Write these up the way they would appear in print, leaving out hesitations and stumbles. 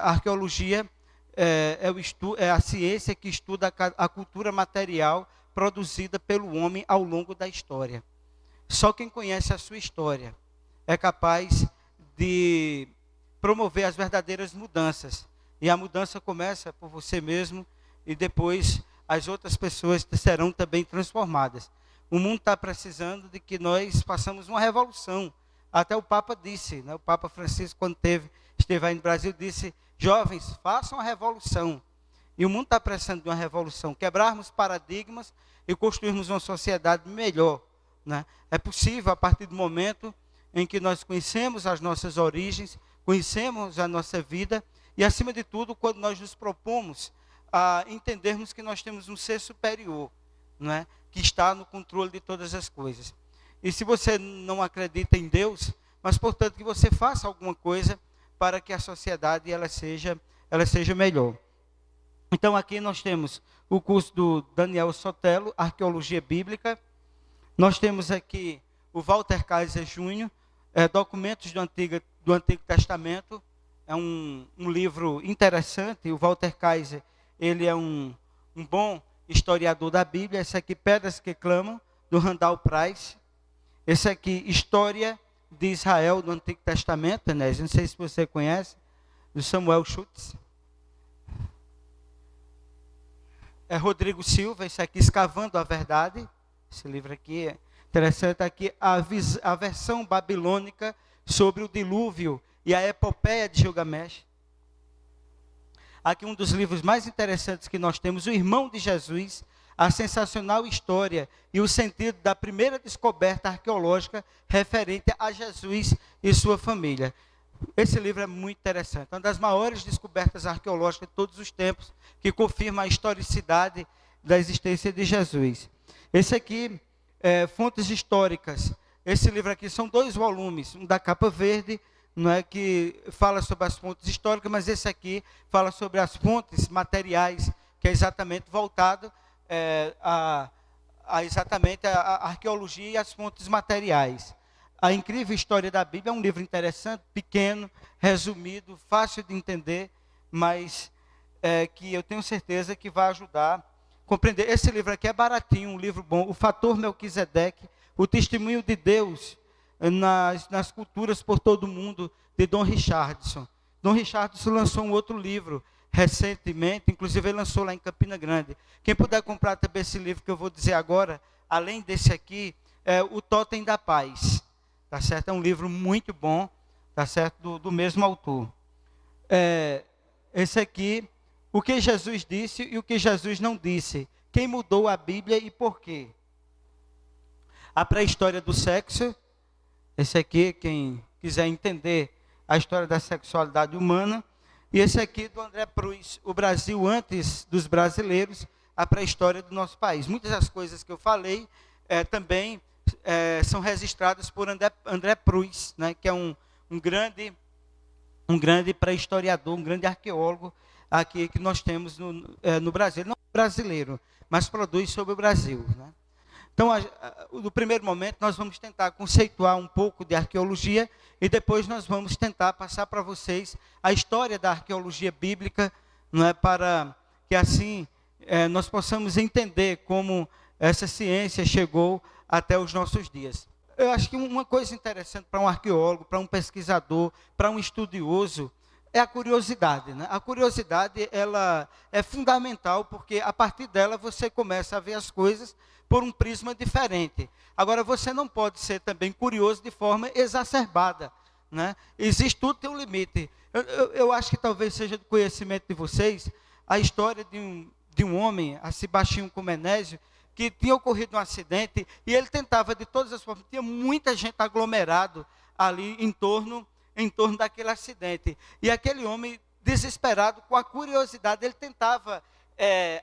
A arqueologia é a ciência que estuda a cultura material produzida pelo homem ao longo da história. Só quem conhece a sua história é capaz de promover as verdadeiras mudanças. E a mudança começa por você mesmo e depois as outras pessoas serão também transformadas. O mundo está precisando de que nós façamos uma revolução. Até o Papa disse, né? O Papa Francisco, quando esteve aí no Brasil, disse: jovens, façam a revolução. E o mundo está precisando de uma revolução. Quebrarmos paradigmas e construirmos uma sociedade melhor, né? É possível a partir do momento em que nós conhecemos as nossas origens, conhecemos a nossa vida e, acima de tudo, quando nós nos propomos a entendermos que nós temos um ser superior, né? Que está no controle de todas as coisas. E se você não acredita em Deus, mas portanto que você faça alguma coisa para que a sociedade ela seja melhor. Então aqui nós temos o curso do Daniel Sotelo, Arqueologia Bíblica. Nós temos aqui o Walter Kaiser Jr., Documentos do Antigo Testamento. É um livro interessante. O Walter Kaiser, ele é um bom historiador da Bíblia. Esse aqui, Pedras que Clamam, do Randall Price. Esse aqui, História de Israel do Antigo Testamento, né? Não sei se você conhece, do Samuel Schutz. É Rodrigo Silva, esse aqui, Escavando a Verdade. Esse livro aqui é interessante. Aqui, a versão babilônica sobre o dilúvio e a epopeia de Gilgamesh. Aqui um dos livros mais interessantes que nós temos, O Irmão de Jesus, a sensacional história e o sentido da primeira descoberta arqueológica referente a Jesus e sua família. Esse livro é muito interessante, uma das maiores descobertas arqueológicas de todos os tempos, que confirma a historicidade da existência de Jesus. Esse aqui, Fontes Históricas. Esse livro aqui são 2 volumes, um da capa verde, não é, que fala sobre as fontes históricas, mas esse aqui fala sobre as fontes materiais, que é exatamente voltado exatamente a arqueologia e as fontes materiais. A Incrível História da Bíblia é um livro interessante, pequeno, resumido, fácil de entender, mas que eu tenho certeza que vai ajudar a compreender. Esse livro aqui é baratinho, um livro bom. O Fator Melquisedeque, o Testemunho de Deus nas culturas por todo o mundo, de Don Richardson. Don Richardson lançou um outro livro recentemente, inclusive ele lançou lá em Campina Grande. Quem puder comprar também esse livro que eu vou dizer agora, além desse aqui, é O Totem da Paz. Tá certo? É um livro muito bom, tá certo? Do mesmo autor. Esse aqui, O que Jesus disse e o que Jesus não disse. Quem mudou a Bíblia e por quê? A Pré-História do Sexo. Esse aqui, quem quiser entender a história da sexualidade humana. E esse aqui do André Pruz, O Brasil antes dos brasileiros, a pré-história do nosso país. Muitas das coisas que eu falei também são registradas por André Pruz, né, que é um grande pré-historiador, um grande arqueólogo aqui que nós temos no Brasil. Não brasileiro, mas produz sobre o Brasil, né? Então, no primeiro momento, nós vamos tentar conceituar um pouco de arqueologia e depois nós vamos tentar passar para vocês a história da arqueologia bíblica, não é, para que assim nós possamos entender como essa ciência chegou até os nossos dias. Eu acho que uma coisa interessante para um arqueólogo, para um pesquisador, para um estudioso, é a curiosidade, né? A curiosidade, ela é fundamental, porque a partir dela você começa a ver as coisas por um prisma diferente. Agora, você não pode ser também curioso de forma exacerbada, né? Existe, tudo tem um limite. Eu acho que talvez seja do conhecimento de vocês a história de um homem, a Sebastião Comenésio, que tinha ocorrido um acidente e ele tentava de todas as formas, tinha muita gente aglomerado ali em torno daquele acidente. E aquele homem, desesperado, com a curiosidade, ele tentava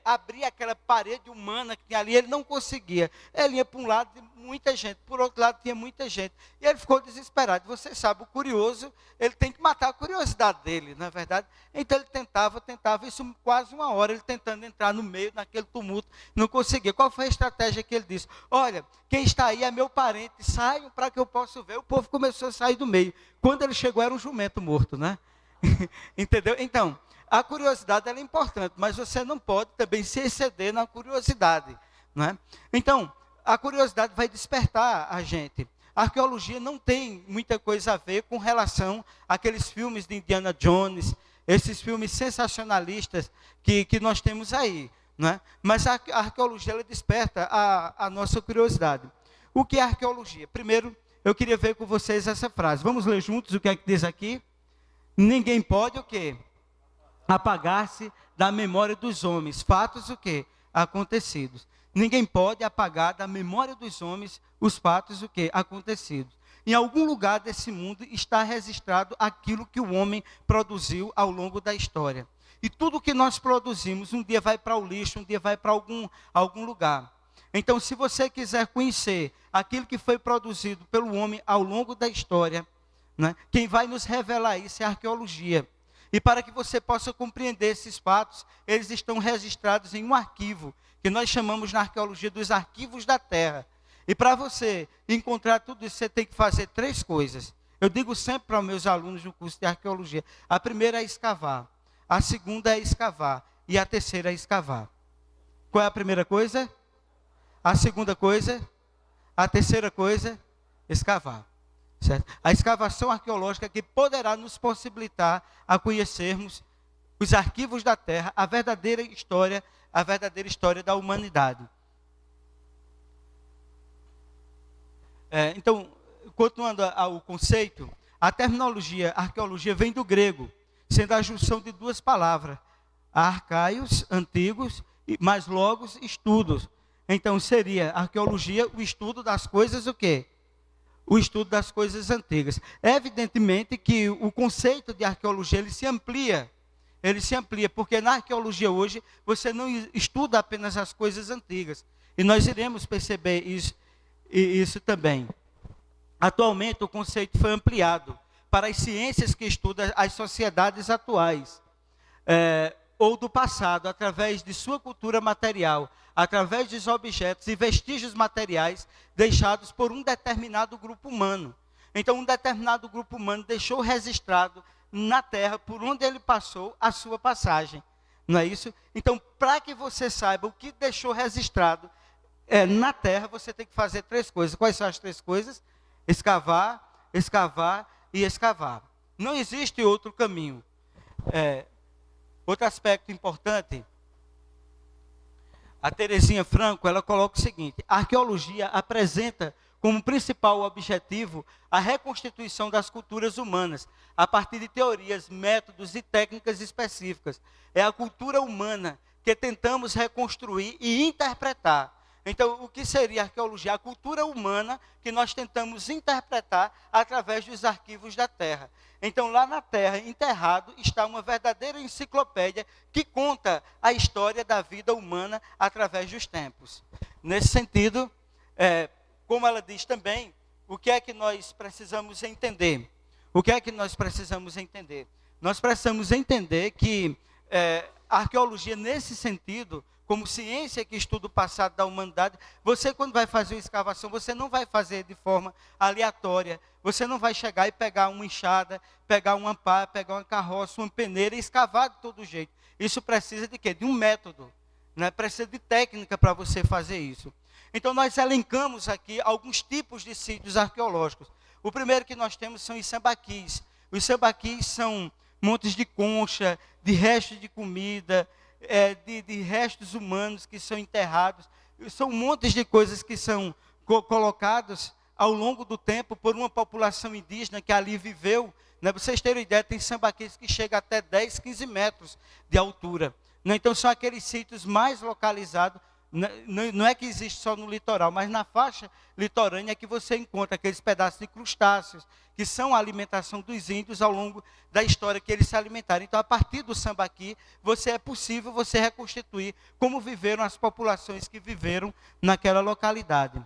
abrir aquela parede humana que tinha ali, ele não conseguia. Ele ia para um lado de muita gente, por outro lado tinha muita gente. E ele ficou desesperado. Você sabe, o curioso, ele tem que matar a curiosidade dele, não é verdade? Então ele tentava, isso quase 1 hora, ele tentando entrar no meio, naquele tumulto, não conseguia. Qual foi a estratégia que ele disse? Olha, quem está aí é meu parente, saiam para que eu possa ver. O povo começou a sair do meio. Quando ele chegou, era um jumento morto, né? Entendeu? Então, a curiosidade ela é importante, mas você não pode também se exceder na curiosidade, não é? Então, a curiosidade vai despertar a gente. A arqueologia não tem muita coisa a ver com relação àqueles filmes de Indiana Jones, esses filmes sensacionalistas que nós temos aí, não é? Mas a arqueologia ela desperta a nossa curiosidade. O que é arqueologia? Primeiro, eu queria ver com vocês essa frase. Vamos ler juntos o que é que diz aqui? Ninguém pode o quê? Apagar-se da memória dos homens. Fatos o quê? Acontecidos. Ninguém pode apagar da memória dos homens os fatos o quê? Acontecidos. Em algum lugar desse mundo está registrado aquilo que o homem produziu ao longo da história. E tudo que nós produzimos, um dia vai para o lixo, um dia vai para algum lugar. Então, se você quiser conhecer aquilo que foi produzido pelo homem ao longo da história, né, quem vai nos revelar isso é a arqueologia. E para que você possa compreender esses fatos, eles estão registrados em um arquivo, que nós chamamos na arqueologia dos arquivos da terra. E para você encontrar tudo isso, você tem que fazer 3 coisas. Eu digo sempre para os meus alunos do curso de arqueologia. A primeira é escavar, a segunda é escavar e a terceira é escavar. Qual é a primeira coisa? A segunda coisa? A terceira coisa? Escavar. Certo? A escavação arqueológica que poderá nos possibilitar a conhecermos os arquivos da terra, a verdadeira história da humanidade. Então, continuando ao conceito, a terminologia arqueologia vem do grego, sendo a junção de 2 palavras, arcaios, antigos, mais logos, estudos. Então, seria arqueologia o estudo das coisas o quê? O estudo das coisas antigas. É evidentemente que o conceito de arqueologia ele se amplia, porque na arqueologia hoje você não estuda apenas as coisas antigas, e nós iremos perceber isso também. Atualmente o conceito foi ampliado para as ciências que estudam as sociedades atuais, ou do passado, através de sua cultura material, através dos objetos e vestígios materiais deixados por um determinado grupo humano. Então, um determinado grupo humano deixou registrado na terra, por onde ele passou, a sua passagem. Não é isso? Então, para que você saiba o que deixou registrado na terra, você tem que fazer 3 coisas. Quais são as 3 coisas? Escavar, escavar e escavar. Não existe outro caminho. Outro aspecto importante, a Terezinha Franco, ela coloca o seguinte: a arqueologia apresenta como principal objetivo a reconstituição das culturas humanas, a partir de teorias, métodos e técnicas específicas. É a cultura humana que tentamos reconstruir e interpretar. Então, o que seria a arqueologia? A cultura humana que nós tentamos interpretar através dos arquivos da terra. Então, lá na terra, enterrado, está uma verdadeira enciclopédia que conta a história da vida humana através dos tempos. Nesse sentido, como ela diz também, o que é que nós precisamos entender? O que é que nós precisamos entender? Nós precisamos entender que a arqueologia, nesse sentido, como ciência que estuda o passado da humanidade, você quando vai fazer uma escavação, você não vai fazer de forma aleatória. Você não vai chegar e pegar uma enxada, pegar uma pá, pegar uma carroça, uma peneira e escavar de todo jeito. Isso precisa de quê? De um método, né? Precisa de técnica para você fazer isso. Então nós elencamos aqui alguns tipos de sítios arqueológicos. O primeiro que nós temos são os sambaquis. Os sambaquis são montes de concha, de restos de comida, de restos humanos que são enterrados. São montes de coisas que são colocadas ao longo do tempo por uma população indígena que ali viveu. Né? Vocês terem ideia, tem sambaquis que chegam até 10, 15 metros de altura. Né? Então são aqueles sítios mais localizados. Não é que existe só no litoral, mas na faixa litorânea é que você encontra aqueles pedaços de crustáceos, que são a alimentação dos índios ao longo da história que eles se alimentaram. Então, a partir do sambaqui, é possível você reconstituir como viveram as populações que viveram naquela localidade.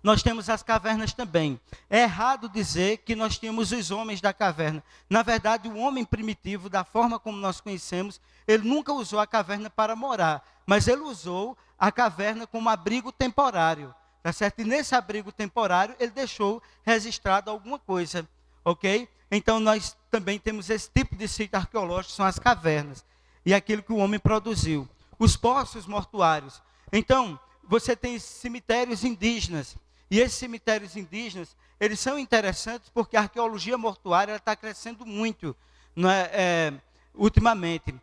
Nós temos as cavernas também. É errado dizer que nós tínhamos os homens da caverna. Na verdade, o homem primitivo, da forma como nós conhecemos, ele nunca usou a caverna para morar, mas ele usou a caverna como abrigo temporário. Tá certo? E nesse abrigo temporário, ele deixou registrado alguma coisa. Ok? Então, nós também temos esse tipo de sítio arqueológico, são as cavernas, e aquilo que o homem produziu. Os poços mortuários. Então, você tem cemitérios indígenas, e esses cemitérios indígenas, eles são interessantes porque a arqueologia mortuária está crescendo muito, não é, ultimamente.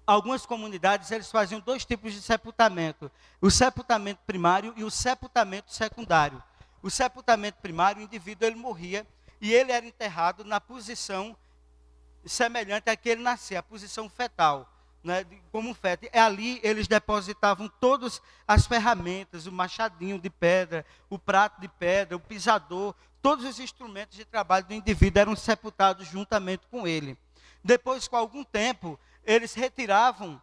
Algumas comunidades, eles faziam 2 tipos de sepultamento. O sepultamento primário e o sepultamento secundário. O sepultamento primário, o indivíduo ele morria e ele era enterrado na posição semelhante à que ele nascia, a posição fetal, né, como um feto. E ali eles depositavam todas as ferramentas, o machadinho de pedra, o prato de pedra, o pisador, todos os instrumentos de trabalho do indivíduo eram sepultados juntamente com ele. Depois, com algum tempo, eles retiravam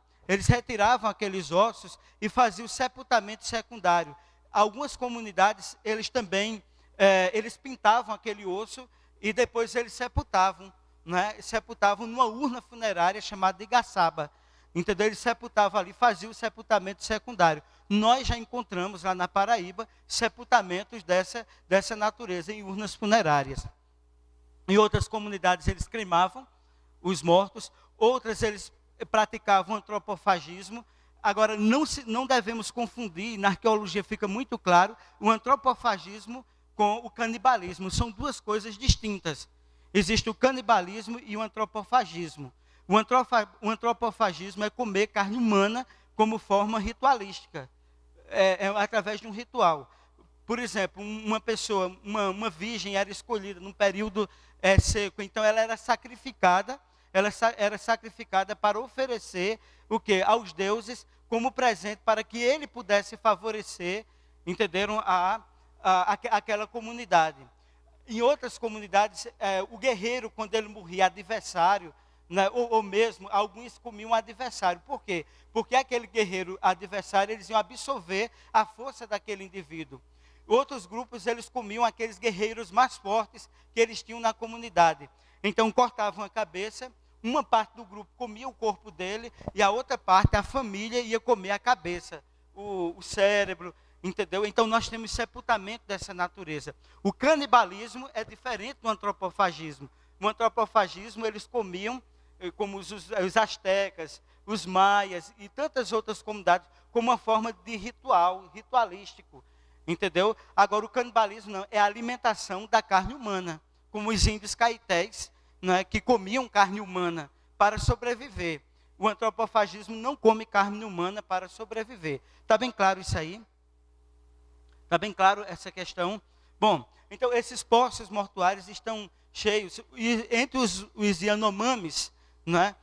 aqueles ossos e faziam o sepultamento secundário. Algumas comunidades, eles também, eles pintavam aquele osso e depois eles sepultavam, né? Sepultavam numa urna funerária chamada igaçaba. Entendeu? Eles sepultavam ali, faziam o sepultamento secundário. Nós já encontramos lá na Paraíba sepultamentos dessa natureza em urnas funerárias. Em outras comunidades eles cremavam os mortos, outras eles praticavam antropofagismo. Agora, não devemos confundir, na arqueologia fica muito claro, o antropofagismo com o canibalismo. São 2 coisas distintas. Existe o canibalismo e o antropofagismo. O antropofagismo é comer carne humana como forma ritualística, através de um ritual. Por exemplo, uma pessoa, uma virgem era escolhida num período seco, então ela era sacrificada, para oferecer o quê? Aos deuses como presente para que ele pudesse favorecer, entenderam, aquela comunidade. Em outras comunidades, o guerreiro, quando ele morria, adversário, né, ou mesmo, alguns comiam adversário. Por quê? Porque aquele guerreiro adversário, eles iam absorver a força daquele indivíduo. Outros grupos, eles comiam aqueles guerreiros mais fortes que eles tinham na comunidade. Então, cortavam a cabeça, uma parte do grupo comia o corpo dele, e a outra parte, a família, ia comer a cabeça, o cérebro, entendeu? Então, nós temos sepultamento dessa natureza. O canibalismo é diferente do antropofagismo. No antropofagismo, eles comiam, como os astecas, os maias e tantas outras comunidades, como uma forma de ritualístico, entendeu? Agora, o canibalismo não, é a alimentação da carne humana, como os índios caetés, né, que comiam carne humana para sobreviver. O antropofagismo não come carne humana para sobreviver. Está bem claro isso aí? Está bem claro essa questão? Bom, então esses poços mortuários estão cheios. E entre os Yanomamis, né,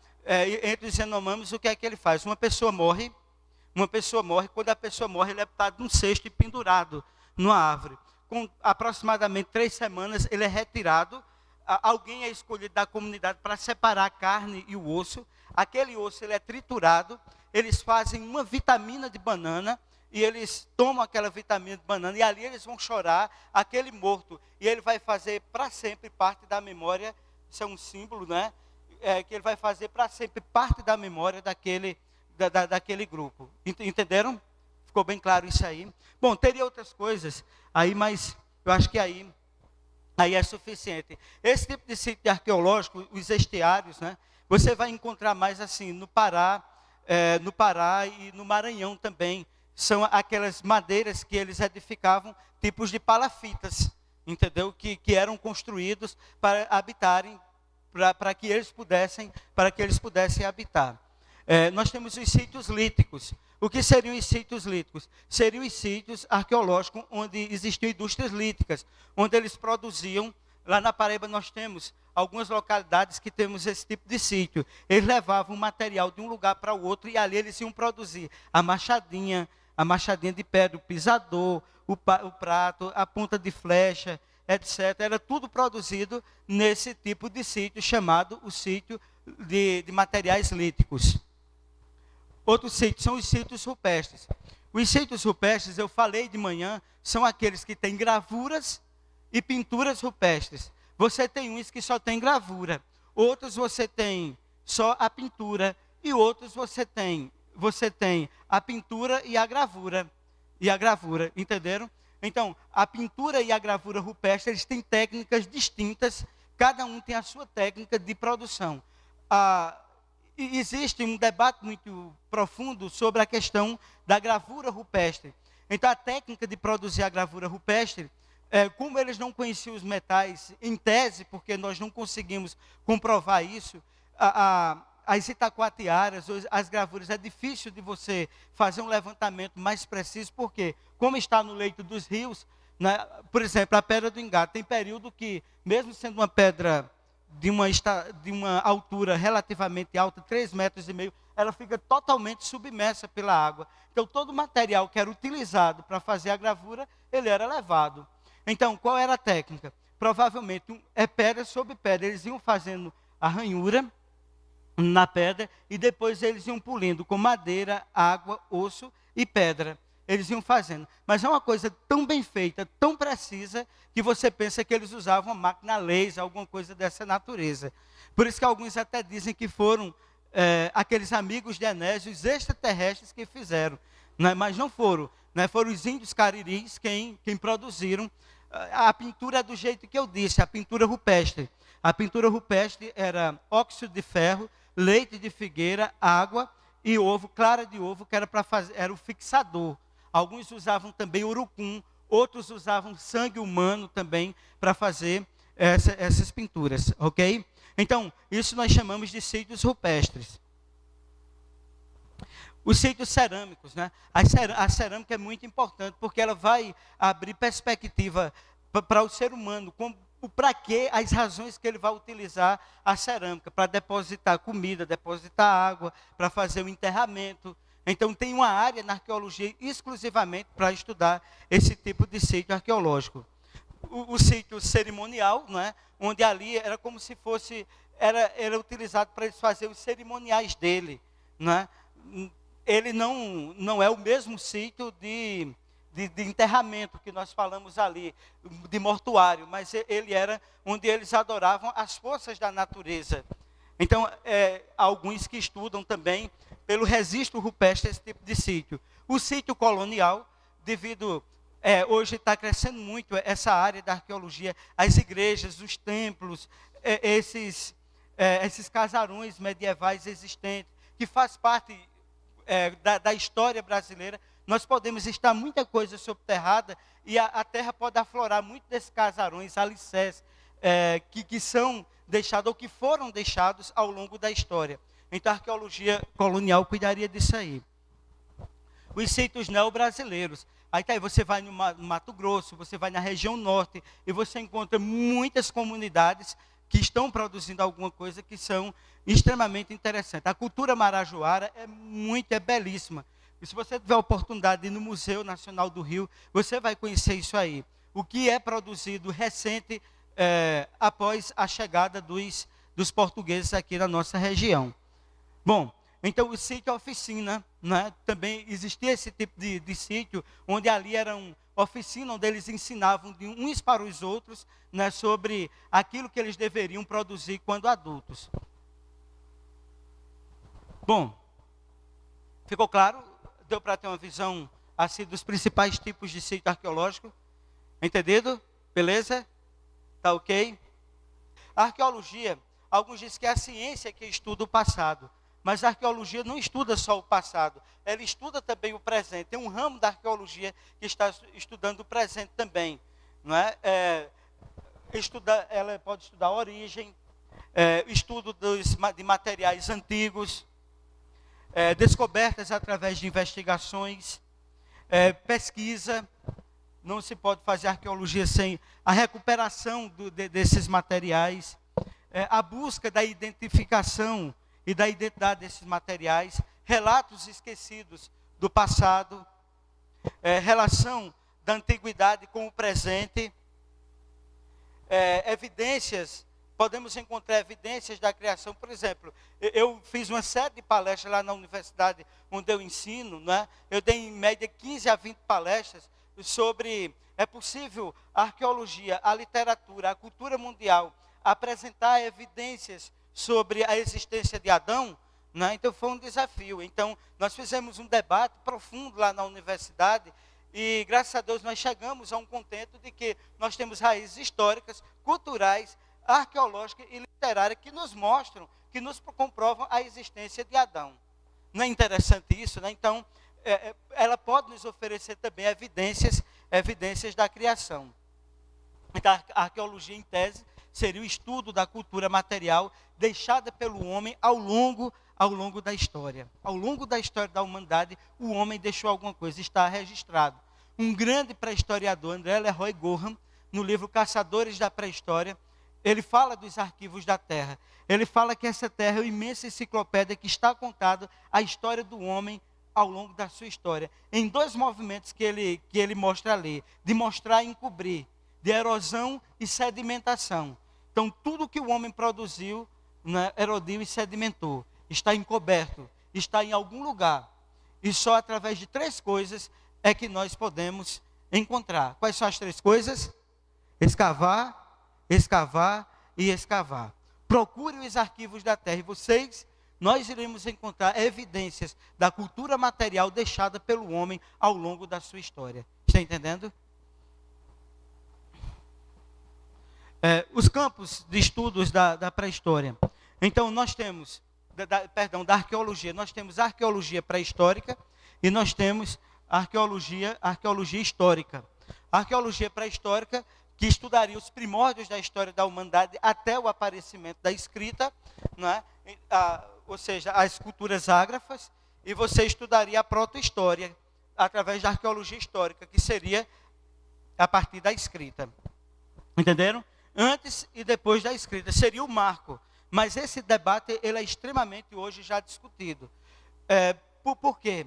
entre os Yanomamis, o que é que ele faz? Uma pessoa morre, quando a pessoa morre, ele é botado num cesto e pendurado numa árvore. Com aproximadamente 3 semanas, ele é retirado. Alguém é escolhido da comunidade para separar a carne e o osso. Aquele osso ele é triturado. Eles fazem uma vitamina de banana e eles tomam aquela vitamina de banana e ali eles vão chorar aquele morto. E ele vai fazer para sempre parte da memória. Isso é um símbolo, né? Que ele vai fazer para sempre parte da memória daquele grupo. Entenderam? Ficou bem claro isso aí? Bom, teria outras coisas aí, mas eu acho que aí é suficiente. Esse tipo de sítio arqueológico, os estiários, né, você vai encontrar mais assim no Pará e no Maranhão também. São aquelas madeiras que eles edificavam, tipos de palafitas, entendeu? Que eram construídos para habitarem, para que eles pudessem habitar. Nós temos os sítios líticos. O que seriam os sítios líticos? Seriam os sítios arqueológicos onde existiam indústrias líticas, onde eles produziam. Lá na Paraíba nós temos algumas localidades que temos esse tipo de sítio. Eles levavam material de um lugar para o outro e ali eles iam produzir a machadinha de pedra, o pisador, o prato, a ponta de flecha, etc. Era tudo produzido nesse tipo de sítio chamado o sítio de materiais líticos. Outros sítios são os sítios rupestres. Os sítios rupestres, eu falei de manhã, são aqueles que têm gravuras e pinturas rupestres. Você tem uns que só tem gravura, outros você tem só a pintura, e outros você tem a pintura e a gravura. Entenderam? Então, a pintura e a gravura rupestre, eles têm técnicas distintas cada um tem a sua técnica de produção. E existe um debate muito profundo sobre a questão da gravura rupestre. Então, a técnica de produzir a gravura rupestre, como eles não conheciam os metais, em tese, porque nós não conseguimos comprovar isso, as itacoatiaras, as gravuras, é difícil de você fazer um levantamento mais preciso, porque, como está no leito dos rios, né, por exemplo, a Pedra do Engado, tem período que, mesmo sendo uma pedra de uma altura relativamente alta, 3,5 metros, ela fica totalmente submersa pela água. Então, todo o material que era utilizado para fazer a gravura, ele era levado. Então, qual era a técnica? Provavelmente, pedra sobre pedra. Eles iam fazendo a ranhura na pedra e depois eles iam polindo com madeira, água, osso e pedra. Eles iam fazendo. Mas é uma coisa tão bem feita, tão precisa, que você pensa que eles usavam uma máquina laser, alguma coisa dessa natureza. Por isso que alguns até dizem que foram aqueles amigos de Enésio, os extraterrestres que fizeram. Né? Mas não foram. Né? Foram os índios cariris quem produziram. A pintura é do jeito que eu disse, a pintura rupestre. A pintura rupestre era óxido de ferro, leite de figueira, água e ovo, clara de ovo, que era o fixador. Alguns usavam também urucum, outros usavam sangue humano também para fazer essas pinturas, ok? Então, isso nós chamamos de sítios rupestres. Os sítios cerâmicos, né? A cerâmica é muito importante, porque ela vai abrir perspectiva para o ser humano, para quê, as razões que ele vai utilizar a cerâmica, para depositar comida, depositar água, para fazer o enterramento. Então, tem uma área na arqueologia exclusivamente para estudar esse tipo de sítio arqueológico. O sítio cerimonial, não é? Onde ali era como se fosse, era utilizado para eles fazerem os cerimoniais dele. Não é? Ele não é o mesmo sítio de enterramento que nós falamos ali, de mortuário, mas ele era onde eles adoravam as forças da natureza. Então, alguns que estudam também pelo registro rupestre esse tipo de sítio. O sítio colonial, devido, hoje está crescendo muito essa área da arqueologia, as igrejas, os templos, esses casarões medievais existentes, que faz parte da história brasileira. Nós podemos estar muita coisa subterrada e a terra pode aflorar muito desses casarões, alicerces, que são deixados ou que foram deixados ao longo da história. Então, a arqueologia colonial cuidaria disso aí. Os sítios neo-brasileiros. Aí você vai no Mato Grosso, você vai na região norte, e você encontra muitas comunidades que estão produzindo alguma coisa que são extremamente interessantes. A cultura marajoara é belíssima. E se você tiver a oportunidade de ir no Museu Nacional do Rio, você vai conhecer isso aí. O que é produzido recente após a chegada dos portugueses aqui na nossa região. Bom, então o sítio oficina, né? Também existia esse tipo de sítio, onde ali era uma oficina, onde eles ensinavam de uns para os outros, né, sobre aquilo que eles deveriam produzir quando adultos. Bom, ficou claro? Deu para ter uma visão assim dos principais tipos de sítio arqueológico? Entendido? Beleza? Tá ok? A arqueologia, alguns dizem que é a ciência que estuda o passado. Mas a arqueologia não estuda só o passado, ela estuda também o presente. Tem um ramo da arqueologia que está estudando o presente também. Não é? Ela pode estudar a origem, estudo de materiais antigos, descobertas através de investigações, pesquisa. Não se pode fazer arqueologia sem a recuperação desses materiais, a busca da identificação e da identidade desses materiais, relatos esquecidos do passado, relação da antiguidade com o presente, evidências, podemos encontrar evidências da criação. Por exemplo, eu fiz uma série de palestras lá na universidade onde eu ensino, né? Eu dei em média 15 a 20 palestras sobre, é possível a arqueologia, a literatura, a cultura mundial apresentar evidências sobre a existência de Adão, né? Então foi um desafio. Então nós fizemos um debate profundo lá na universidade e graças a Deus nós chegamos a um contento de que nós temos raízes históricas, culturais, arqueológica e literária que nos mostram, que nos comprovam a existência de Adão. Não é interessante isso, né? Então, ela pode nos oferecer também evidências da criação. Então, a arqueologia, em tese, seria o estudo da cultura material deixada pelo homem ao longo da história. Ao longo da história da humanidade, o homem deixou alguma coisa, está registrado. Um grande pré-historiador, André Leroy Gorham, no livro Caçadores da Pré-História, ele fala dos arquivos da Terra. Ele fala que essa Terra é uma imensa enciclopédia que está contado a história do homem ao longo da sua história. Em dois movimentos que ele mostra ali, de mostrar e encobrir, de erosão e sedimentação. Então, tudo que o homem produziu, né, erodiu e sedimentou, está encoberto, está em algum lugar. E só através de 3 coisas é que nós podemos encontrar. Quais são as 3 coisas? Escavar, escavar e escavar. Procure os arquivos da terra e nós iremos encontrar evidências da cultura material deixada pelo homem ao longo da sua história. Está entendendo? Os campos de estudos da pré-história. Então, nós temos, da arqueologia, nós temos arqueologia pré-histórica e nós temos arqueologia histórica. A arqueologia pré-histórica, que estudaria os primórdios da história da humanidade até o aparecimento da escrita, né? Ou seja, as culturas ágrafas, e você estudaria a proto-história através da arqueologia histórica, que seria a partir da escrita. Entenderam? Antes e depois da escrita, seria o marco. Mas esse debate ele é extremamente hoje já discutido. Por quê?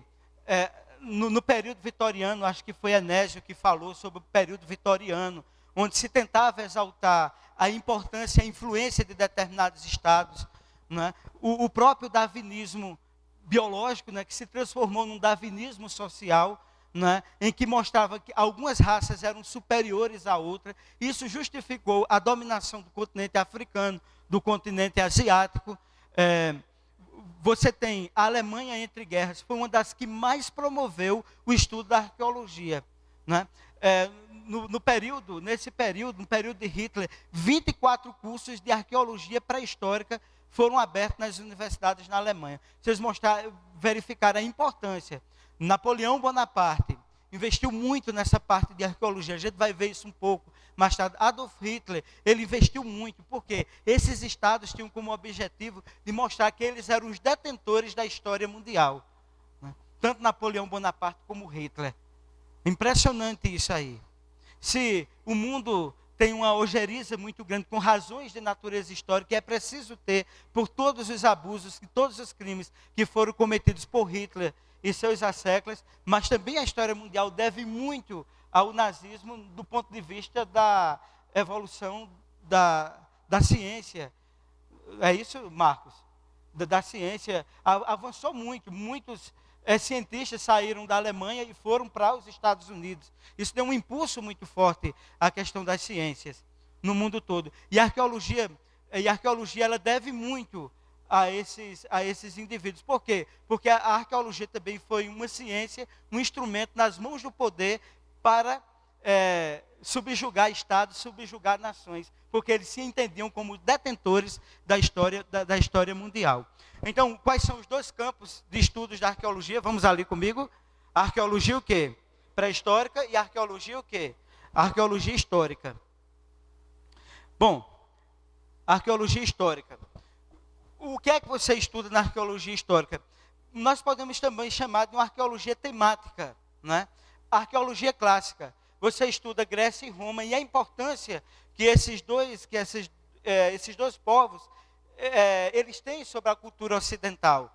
No período vitoriano, acho que foi Enésio que falou sobre o período vitoriano, onde se tentava exaltar a importância e a influência de determinados estados, né? O próprio darwinismo biológico, né, que se transformou num darwinismo social, né, em que mostrava que algumas raças eram superiores a outras. Isso justificou a dominação do continente africano, do continente asiático. Você tem a Alemanha entre guerras, foi uma das que mais promoveu o estudo da arqueologia, né? No período de Hitler, 24 cursos de arqueologia pré-histórica foram abertos nas universidades na Alemanha. Vocês verificaram a importância. Napoleão Bonaparte investiu muito nessa parte de arqueologia. A gente vai ver isso um pouco mais tarde. Adolf Hitler, ele investiu muito, porque esses estados tinham como objetivo de mostrar que eles eram os detentores da história mundial, né? Tanto Napoleão Bonaparte como Hitler. Impressionante isso aí. Se o mundo tem uma ojeriza muito grande, com razões de natureza histórica, é preciso ter, por todos os abusos, e todos os crimes que foram cometidos por Hitler e seus asseclas, mas também a história mundial deve muito ao nazismo do ponto de vista da evolução da ciência. É isso, Marcos? Da ciência avançou muito. Muitos cientistas saíram da Alemanha e foram para os Estados Unidos. Isso deu um impulso muito forte à questão das ciências no mundo todo. E a arqueologia ela deve muito a esses indivíduos. Por quê? Porque a arqueologia também foi uma ciência, um instrumento nas mãos do poder para subjugar estados, subjugar nações, porque eles se entendiam como detentores da história mundial. Então, quais são os 2 campos de estudos da arqueologia? Vamos ali comigo. A arqueologia o quê? Pré-histórica e a arqueologia o quê? A arqueologia histórica. Bom, arqueologia histórica. O que é que você estuda na arqueologia histórica? Nós podemos também chamar de uma arqueologia temática, né? A arqueologia clássica. Você estuda Grécia e Roma e a importância que esses dois povos eles têm sobre a cultura ocidental.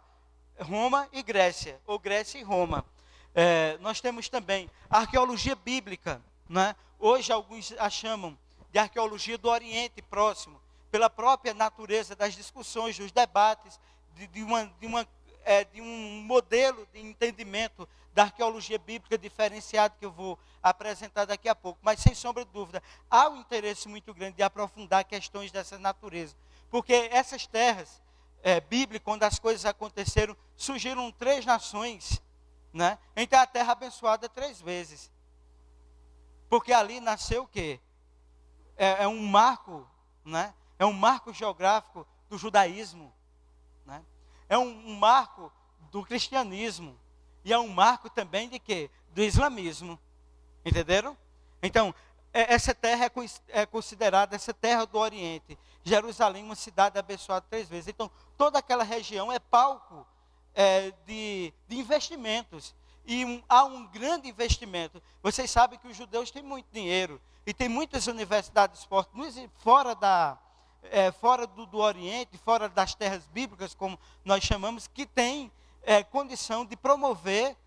Roma e Grécia, ou Grécia e Roma. Nós temos também a arqueologia bíblica, né? Hoje alguns a chamam de arqueologia do Oriente Próximo, pela própria natureza das discussões, dos debates, de um modelo de entendimento da arqueologia bíblica diferenciado que eu vou apresentar daqui a pouco. Mas, sem sombra de dúvida, há um interesse muito grande de aprofundar questões dessa natureza. Porque essas terras bíblicas, quando as coisas aconteceram, surgiram 3 nações, né? Então, a terra abençoada 3 vezes. Porque ali nasceu o quê? É um marco, né? é um marco geográfico do judaísmo, né? É um marco do cristianismo, e é um marco também de quê? Do islamismo, entenderam? Então, essa terra é considerada, essa terra do Oriente, Jerusalém, uma cidade abençoada 3 vezes. Então, toda aquela região é palco de investimentos. E há um grande investimento. Vocês sabem que os judeus têm muito dinheiro. E tem muitas universidades fortes, fora do Oriente, fora das terras bíblicas, como nós chamamos, que têm condição de promover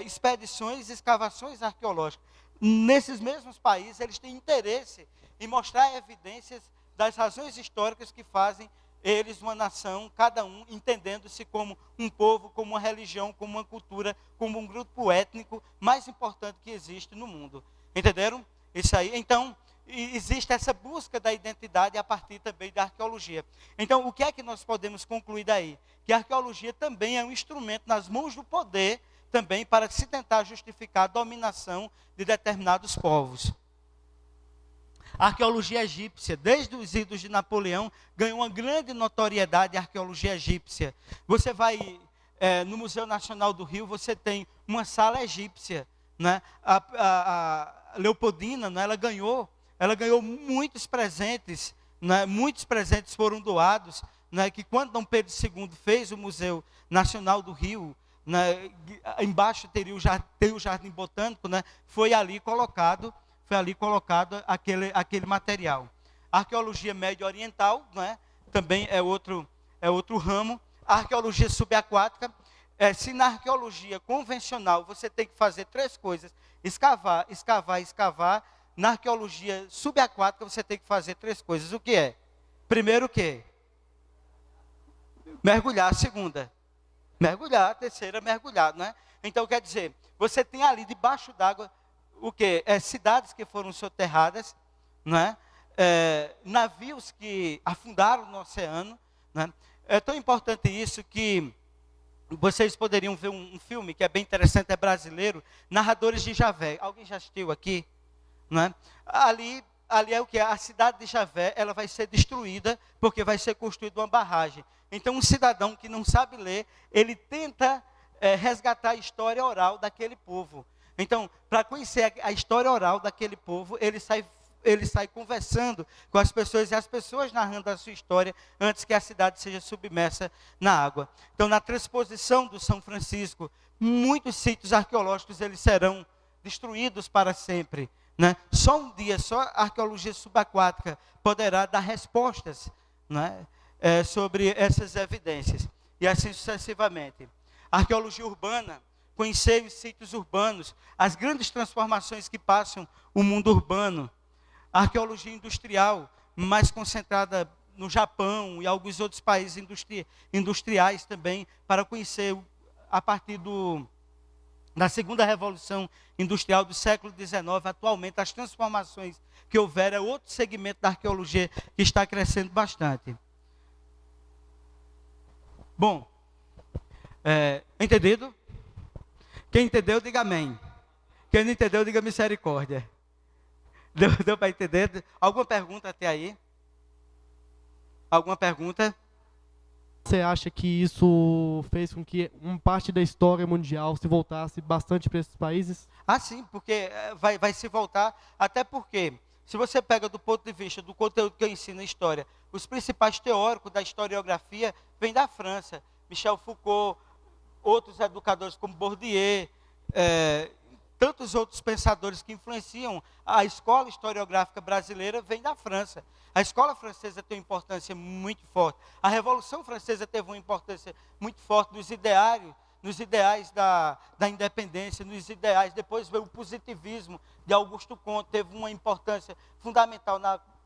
expedições e escavações arqueológicas. Nesses mesmos países, eles têm interesse em mostrar evidências das razões históricas que fazem eles uma nação, cada um entendendo-se como um povo, como uma religião, como uma cultura, como um grupo étnico mais importante que existe no mundo. Entenderam? Isso aí. Então, existe essa busca da identidade a partir também da arqueologia. Então, o que é que nós podemos concluir daí? Que a arqueologia também é um instrumento nas mãos do poder, também para se tentar justificar a dominação de determinados povos. A arqueologia egípcia, desde os idos de Napoleão, ganhou uma grande notoriedade a arqueologia egípcia. Você vai no Museu Nacional do Rio, você tem uma sala egípcia, né? A Leopoldina, né? ela ganhou muitos presentes, né? Muitos presentes foram doados, né? Que quando Dom Pedro II fez o Museu Nacional do Rio, né? Embaixo tem o Jardim Botânico, né? Foi ali colocado aquele material. A arqueologia médio-oriental, né, também é outro ramo. A arqueologia subaquática, se na arqueologia convencional você tem que fazer 3 coisas, escavar, na arqueologia subaquática você tem que fazer 3 coisas. O que é? Primeiro o quê? Mergulhar. A segunda, mergulhar. A terceira, mergulhar, né? Então, quer dizer, você tem ali debaixo d'água o quê? Cidades que foram soterradas, né? Navios que afundaram no oceano, né? É tão importante isso que vocês poderiam ver um filme que é bem interessante, é brasileiro, Narradores de Javé. Alguém já assistiu aqui? Né? Ali é o que? A cidade de Javé, ela vai ser destruída porque vai ser construída uma barragem. Então, um cidadão que não sabe ler, ele tenta resgatar a história oral daquele povo. Então, para conhecer a história oral daquele povo, ele sai conversando com as pessoas, e as pessoas narrando a sua história antes que a cidade seja submersa na água. Então, na transposição do São Francisco, muitos sítios arqueológicos eles serão destruídos para sempre, né? Só um dia, só a arqueologia subaquática poderá dar respostas, né, sobre essas evidências. E assim sucessivamente. A arqueologia urbana, conhecer os sítios urbanos, as grandes transformações que passam o mundo urbano. A arqueologia industrial, mais concentrada no Japão e alguns outros países industriais também, para conhecer, a partir da segunda revolução industrial do século XIX, atualmente, as transformações que houveram, é outro segmento da arqueologia que está crescendo bastante. Bom, entendido? Quem entendeu, diga amém. Quem não entendeu, diga misericórdia. Deu para entender? Alguma pergunta até aí? Alguma pergunta? Você acha que isso fez com que uma parte da história mundial se voltasse bastante para esses países? Ah, sim, porque vai se voltar, até porque, se você pega do ponto de vista do conteúdo que eu ensino na história, os principais teóricos da historiografia vêm da França. Michel Foucault, outros educadores como Bourdieu, tantos outros pensadores que influenciam a escola historiográfica brasileira vem da França. A escola francesa tem uma importância muito forte. A Revolução Francesa teve uma importância muito forte nos ideais da independência, nos ideais. Depois veio o positivismo de Augusto Comte, teve uma importância fundamental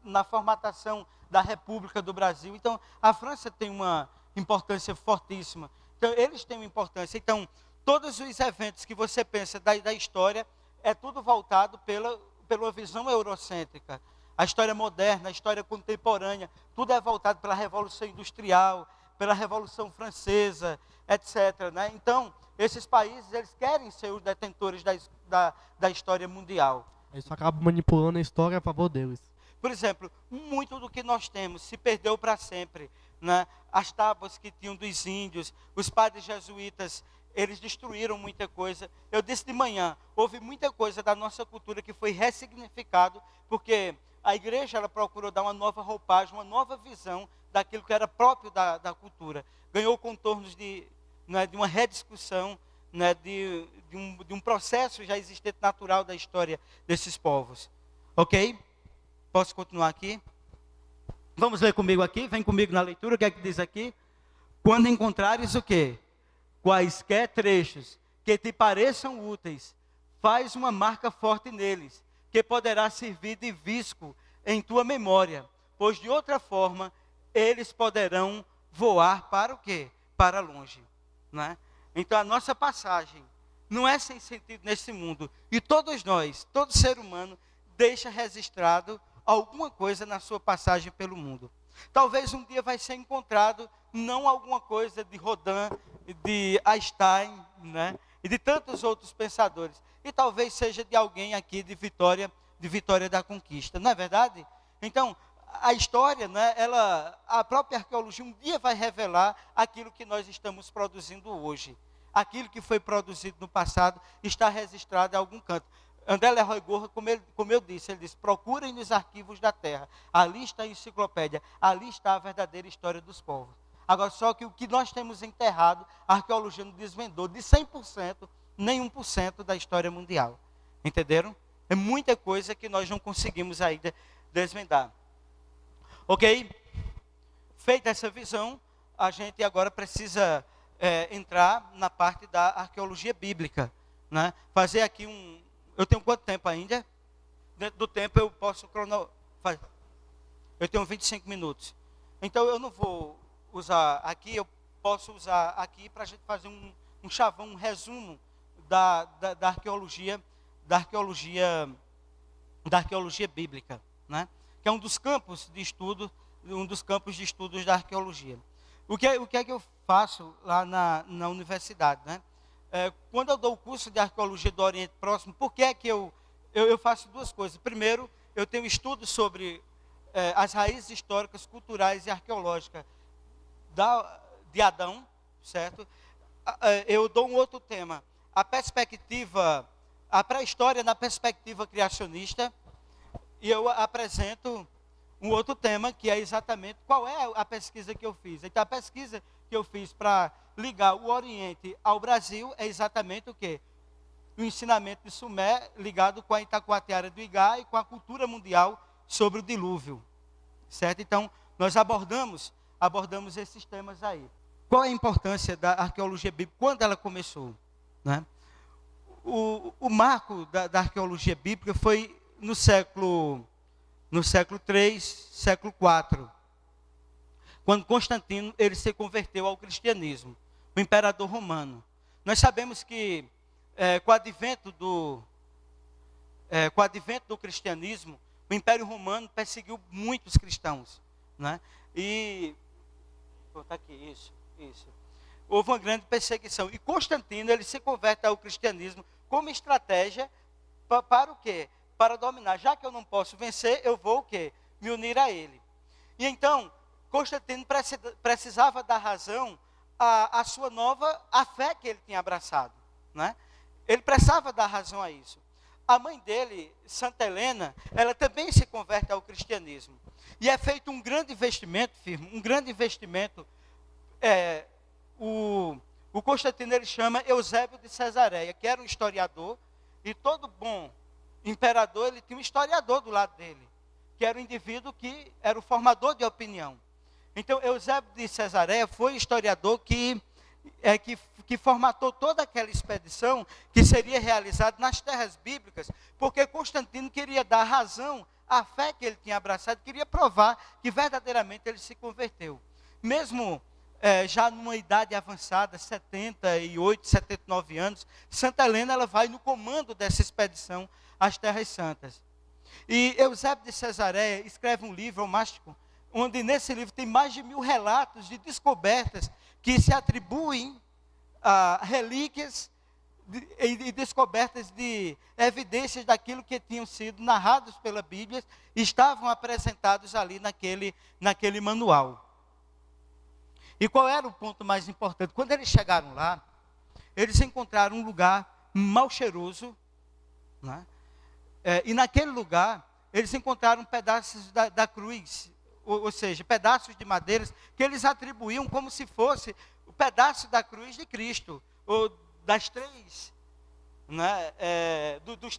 na formatação da República do Brasil. Então, a França tem uma importância fortíssima. Então, eles têm uma importância. Então, todos os eventos que você pensa da história, é tudo voltado pela visão eurocêntrica. A história moderna, a história contemporânea, tudo é voltado pela Revolução Industrial, pela Revolução Francesa, etc. Né? Então, esses países, eles querem ser os detentores da história mundial. Isso acaba manipulando a história a favor deles. Por exemplo, muito do que nós temos se perdeu para sempre, né? As tábuas que tinham dos índios, os padres jesuítas, eles destruíram muita coisa. Eu disse de manhã, houve muita coisa da nossa cultura que foi ressignificado, porque a igreja ela procurou dar uma nova roupagem, uma nova visão daquilo que era próprio da cultura. Ganhou contornos de uma rediscussão, né, de um processo já existente natural da história desses povos. Ok? Posso continuar aqui? Vamos ler comigo aqui, vem comigo na leitura, o que é que diz aqui? Quando encontrares o quê? Quaisquer trechos que te pareçam úteis, faz uma marca forte neles, que poderá servir de visco em tua memória, pois de outra forma, eles poderão voar para o quê? Para longe, né? Então a nossa passagem não é sem sentido nesse mundo, e todos nós, todo ser humano, deixa registrado alguma coisa na sua passagem pelo mundo. Talvez um dia vai ser encontrado não alguma coisa de Rodin, de Einstein, né? E de tantos outros pensadores. E talvez seja de alguém aqui de Vitória da Conquista, não é verdade? Então, a história, né, a própria arqueologia um dia vai revelar aquilo que nós estamos produzindo hoje. Aquilo que foi produzido no passado está registrado em algum canto. André Leroy Gourra, como eu disse, ele disse, procurem nos arquivos da terra. Ali está a enciclopédia, ali está a verdadeira história dos povos. Agora, só que o que nós temos enterrado, a arqueologia não desvendou de 100%, nem 1% da história mundial. Entenderam? É muita coisa que nós não conseguimos ainda desvendar. Ok? Feita essa visão, a gente agora precisa entrar na parte da arqueologia bíblica, né? Fazer aqui Eu tenho quanto tempo ainda? Dentro do tempo eu posso Eu tenho 25 minutos. Então eu não vou usar aqui, eu posso usar aqui para a gente fazer um chavão, um resumo da arqueologia bíblica, né? Que é um dos campos de estudos da arqueologia. O que é que eu faço lá na universidade, né? Quando eu dou o curso de arqueologia do Oriente Próximo, por que é que eu faço duas coisas? Primeiro, eu tenho estudo sobre as raízes históricas, culturais e arqueológicas de Adão, certo? Eu dou um outro tema, a pré-história na perspectiva criacionista, e eu apresento um outro tema, que é exatamente qual é a pesquisa que eu fiz. Então, a pesquisa que eu fiz para ligar o Oriente ao Brasil é exatamente o quê? O ensinamento de Sumé ligado com a Itacoatiara do Igá e com a cultura mundial sobre o dilúvio. Certo? Então, nós abordamos esses temas aí. Qual é a importância da arqueologia bíblica? Quando ela começou? Né? O marco da arqueologia bíblica foi no século III, século IV. Quando Constantino ele se converteu ao cristianismo, o imperador romano. Nós sabemos que com o advento do cristianismo, o Império Romano perseguiu muitos cristãos, né? E tá aqui, isso. Houve uma grande perseguição. E Constantino ele se converte ao cristianismo como estratégia para o quê? Para dominar. Já que eu não posso vencer, eu vou o quê? Me unir a ele. E então Constantino precisava dar razão à sua à fé que ele tinha abraçado, né? Ele precisava dar razão a isso. A mãe dele, Santa Helena, ela também se converte ao cristianismo. E é feito um grande investimento, o Constantino ele chama Eusébio de Cesareia, que era um historiador, e todo bom imperador, ele tinha um historiador do lado dele, que era um indivíduo que era o formador de opinião. Então, Eusébio de Cesareia foi historiador que formatou toda aquela expedição que seria realizada nas terras bíblicas, porque Constantino queria dar razão à fé que ele tinha abraçado, queria provar que verdadeiramente ele se converteu. Mesmo já numa idade avançada, 78, 79 anos, Santa Helena ela vai no comando dessa expedição às Terras Santas. E Eusébio de Cesareia escreve um livro, o Mástico, onde nesse livro tem mais de 1000 relatos de descobertas que se atribuem a relíquias e descobertas de evidências daquilo que tinham sido narrados pela Bíblia, estavam apresentados ali naquele manual. E qual era o ponto mais importante? Quando eles chegaram lá, eles encontraram um lugar mal cheiroso, né? E naquele lugar, eles encontraram pedaços da cruz, ou seja, pedaços de madeiras, que eles atribuíam como se fosse o pedaço da cruz de Cristo, ou das três, né?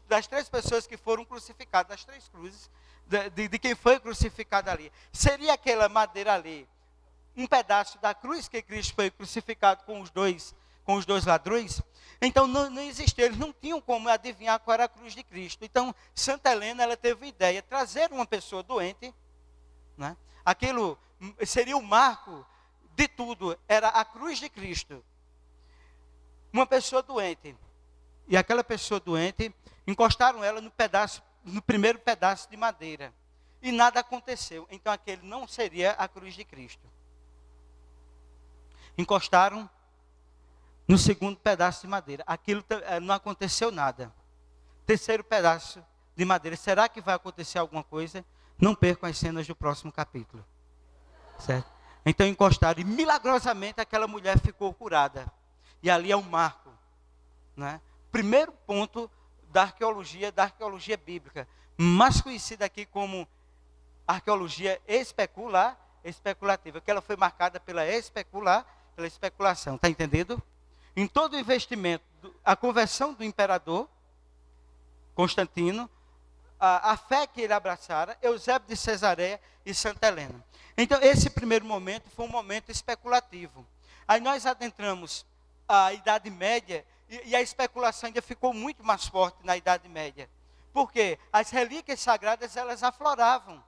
Das três pessoas que foram crucificadas, das três cruzes, de quem foi crucificado ali. Seria aquela madeira ali um pedaço da cruz que Cristo foi crucificado com os dois ladrões? Então não existia, eles não tinham como adivinhar qual era a cruz de Cristo. Então Santa Helena, ela teve a ideia de trazer uma pessoa doente, né? Aquilo seria o marco de tudo, era a cruz de Cristo. Uma pessoa doente, e aquela pessoa doente, encostaram ela no primeiro pedaço de madeira, e nada aconteceu. Então aquele não seria a cruz de Cristo. Encostaram no segundo pedaço de madeira, aquilo não aconteceu nada. Terceiro pedaço de madeira, será que vai acontecer alguma coisa? Não percam as cenas do próximo capítulo, certo? Então encostaram, e milagrosamente aquela mulher ficou curada. E ali é um marco, né? Primeiro ponto da arqueologia bíblica, mais conhecida aqui como arqueologia especulativa, que ela foi marcada pela especulação, está entendendo? Em todo o investimento, a conversão do imperador Constantino, a fé que ele abraçara, Eusébio de Cesareia e Santa Helena. Então, esse primeiro momento foi um momento especulativo. Aí nós adentramos a Idade Média, e a especulação ainda ficou muito mais forte na Idade Média. Por quê? As relíquias sagradas, elas afloravam,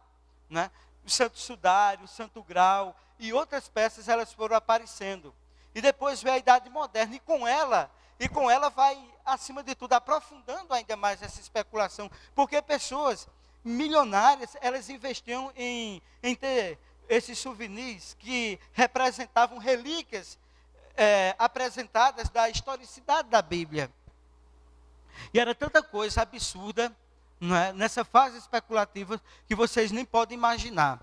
né? O Santo Sudário, o Santo Grau e outras peças, elas foram aparecendo. E depois veio a Idade Moderna, e com ela vai, acima de tudo, aprofundando ainda mais essa especulação, porque pessoas milionárias, elas investiam em ter esses souvenirs que representavam relíquias apresentadas da historicidade da Bíblia. E era tanta coisa absurda, não é, nessa fase especulativa, que vocês nem podem imaginar.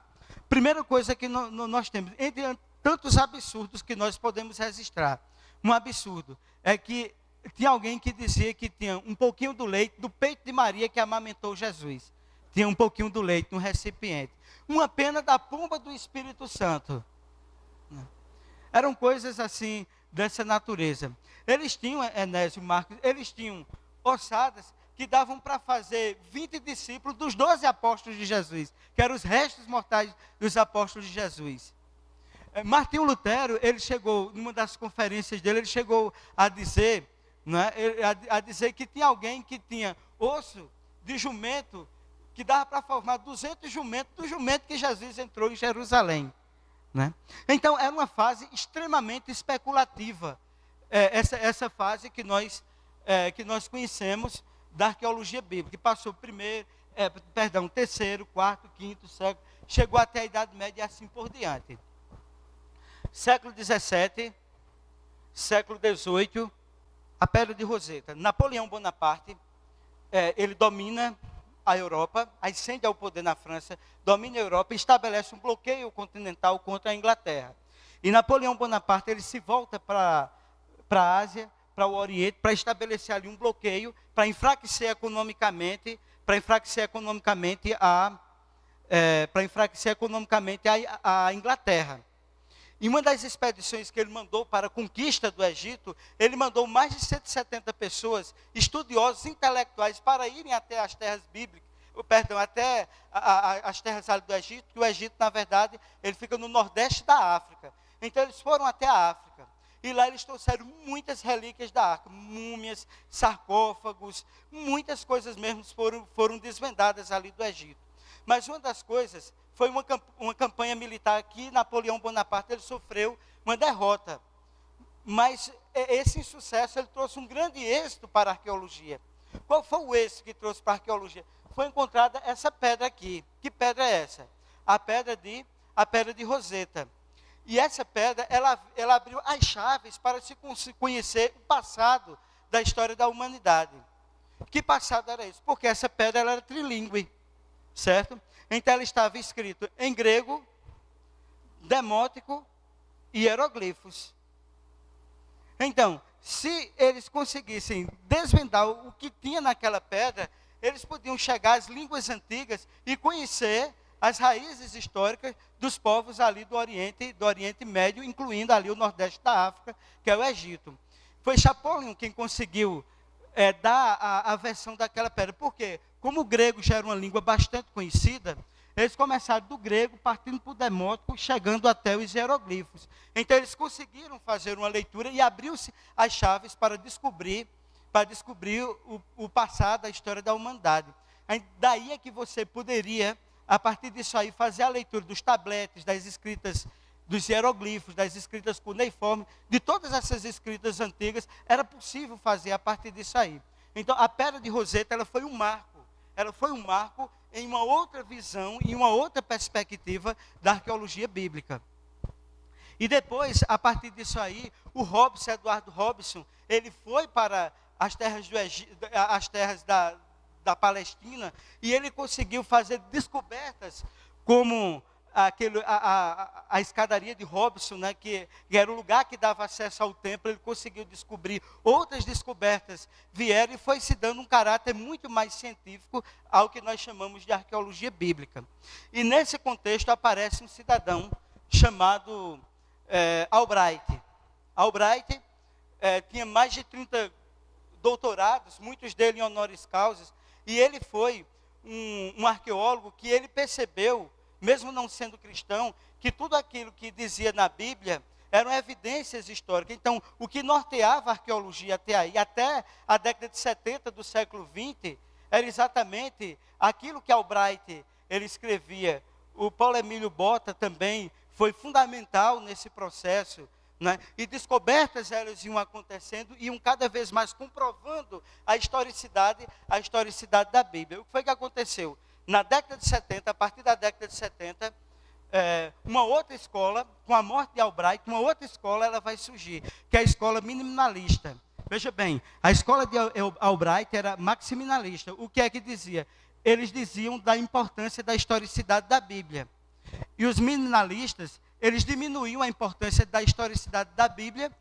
Primeira coisa que nós temos, entre tantos absurdos que nós podemos registrar, um absurdo é que tinha alguém que dizia que tinha um pouquinho do leite do peito de Maria que amamentou Jesus. Tinha um pouquinho do leite no recipiente. Uma pena da pomba do Espírito Santo. Eram coisas assim, dessa natureza. Eles tinham, Enésio, Marcos, eles tinham ossadas que davam para fazer 20 discípulos dos 12 apóstolos de Jesus, que eram os restos mortais dos apóstolos de Jesus. Martinho Lutero, ele chegou, numa das conferências dele, ele chegou a dizer, né, a dizer que tinha alguém que tinha osso de jumento, que dava para formar 200 jumentos, do jumento que Jesus entrou em Jerusalém. Né? Então, era uma fase extremamente especulativa, essa fase que nós conhecemos da arqueologia bíblica, que passou terceiro, quarto, quinto século, chegou até a Idade Média e assim por diante. Século XVII, século XVIII, a Pedra de Roseta. Napoleão Bonaparte, ele domina a Europa, ascende ao poder na França, domina a Europa e estabelece um bloqueio continental contra a Inglaterra. E Napoleão Bonaparte, ele se volta para a Ásia, para o Oriente, para estabelecer ali um bloqueio, para enfraquecer economicamente a Inglaterra. Em uma das expedições que ele mandou para a conquista do Egito, ele mandou mais de 170 pessoas, estudiosos, intelectuais, para irem até as terras bíblicas, até as terras ali do Egito, que o Egito, na verdade, ele fica no nordeste da África. Então, eles foram até a África. E lá eles trouxeram muitas relíquias da África, múmias, sarcófagos, muitas coisas mesmo foram desvendadas ali do Egito. Mas uma das coisas foi uma campanha militar que Napoleão Bonaparte ele sofreu uma derrota. Mas esse insucesso ele trouxe um grande êxito para a arqueologia. Qual foi o êxito que trouxe para a arqueologia? Foi encontrada essa pedra aqui. Que pedra é essa? A pedra de Roseta. E essa pedra, ela abriu as chaves para se conhecer o passado da história da humanidade. Que passado era isso? Porque essa pedra ela era trilíngue, certo? Então ela estava escrita em grego, demótico e hieroglifos. Então, se eles conseguissem desvendar o que tinha naquela pedra, eles podiam chegar às línguas antigas e conhecer as raízes históricas dos povos ali do Oriente Médio, incluindo ali o Nordeste da África, que é o Egito. Foi Chapolin quem conseguiu dar a versão daquela pedra. Por quê? Como o grego já era uma língua bastante conhecida, eles começaram do grego, partindo para o demótico, chegando até os hieroglifos. Então eles conseguiram fazer uma leitura e abriu-se as chaves para descobrir o passado, a história da humanidade. Daí é que você poderia, a partir disso aí, fazer a leitura dos tabletes, das escritas, dos hieroglifos, das escritas cuneiformes, de todas essas escritas antigas, era possível fazer a partir disso aí. Então, a Pedra de Roseta, ela foi um marco em uma outra visão, em uma outra perspectiva da arqueologia bíblica. E depois, a partir disso aí, o Eduardo Robson, ele foi para as terras do Egito, as terras da Palestina, e ele conseguiu fazer descobertas como a escadaria de Robson, né, que era o lugar que dava acesso ao templo. Ele conseguiu descobrir, outras descobertas vieram e foi se dando um caráter muito mais científico ao que nós chamamos de arqueologia bíblica. E nesse contexto aparece um cidadão chamado Albright. Albright tinha mais de 30 doutorados, muitos dele em honoris causa, e ele foi um arqueólogo que ele percebeu, mesmo não sendo cristão, que tudo aquilo que dizia na Bíblia eram evidências históricas. Então, o que norteava a arqueologia até aí, até a década de 70 do século XX, era exatamente aquilo que Albright ele escrevia. O Paulo Emílio Botta também foi fundamental nesse processo, né? E descobertas elas iam acontecendo, iam cada vez mais comprovando a historicidade da Bíblia. O que foi que aconteceu? Na década de 70, a partir da década de 70, uma outra escola, com a morte de Albright, uma outra escola ela vai surgir, que é a escola minimalista. Veja bem, a escola de Albright era maximinalista. O que é que dizia? Eles diziam da importância da historicidade da Bíblia. E os minimalistas, eles diminuíam a importância da historicidade da Bíblia,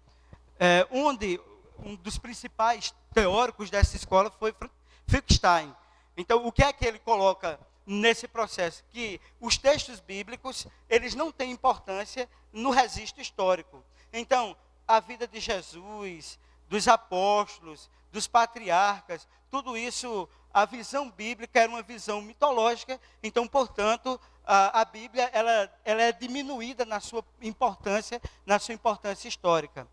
onde um dos principais teóricos dessa escola foi Wittgenstein. Então, o que é que ele coloca nesse processo? Que os textos bíblicos, eles não têm importância no registro histórico. Então, a vida de Jesus, dos apóstolos, dos patriarcas, tudo isso, a visão bíblica era uma visão mitológica. Então, portanto, a Bíblia ela é diminuída na sua importância histórica.